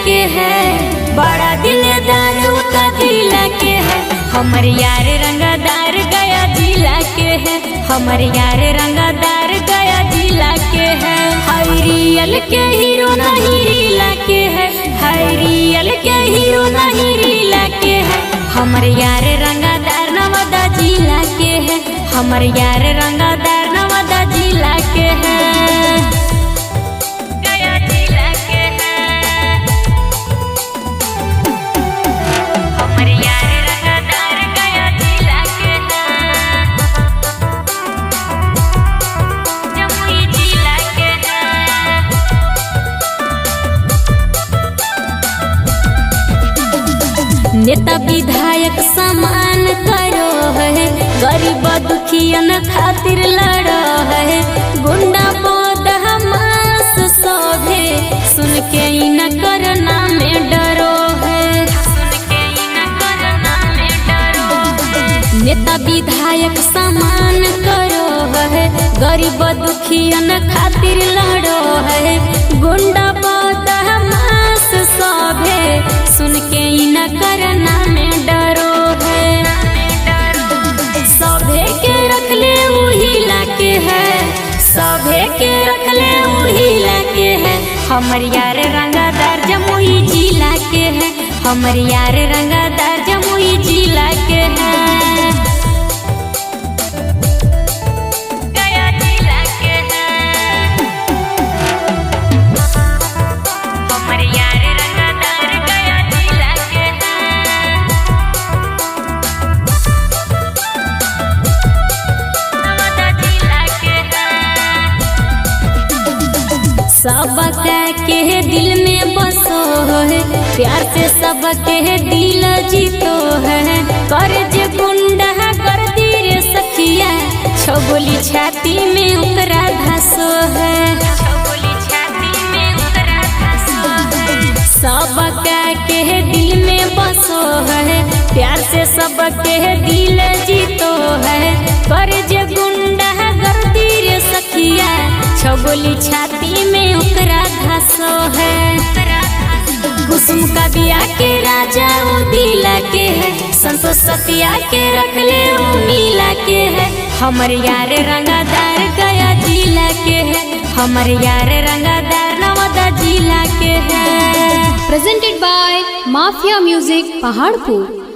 के है, बड़ा दिलदार उता जिला के है। हमर यार रंगदार गया जिला के है, हमर यार रंगदार गया जिला के है। हाय रियल के हीरो नहीं रीला के है, हाय रियल के हीरो नहीं रीला के है। हमर यार रंगदार नवादा जिला के है, हमर यार रंगदार नवादा जिला के है। नेता विधायक समान करो है, गरीब दुखियन खातिर लड़ो है। गुंडा बोधा मास सोधे, सुन के न करना में डरो है, सुन के न करना में डरो है। नेता विधायक समान करो है, गरीब दुखियन खातिर लड़ो है। गुंडा बोधा मास सोधे, सुन के न करना में डरो है। सभे के रख ले उही लाके है, सभे के रख ले उही लाके है। हमर यार रंगदार जमुई जिला के है, हमर यार रंगदार जमुई जिला के है। सबका के दिल में बसो है, प्यार से सबके दिल जीतो है। कर जे गुंडा कर रे सखिया, छगोली छाती में उकरा धसो है, छगोली छाती में उकरा धसो है। सबका के दिल में बसो है, प्यार से सबके दिल जीतो है। कर जे गुंडा कर रे सखिया, छगोली छाती में उकरा धसो है। कुसुम का बिया के राजा वो दिला के है, संतोष सतिया के रख ले वो मिला के है। हमर यार रंगदार गया जिला के है, हमर यार रंगदार नवादा जिला के है। Presented by Mafia Music Paharpur.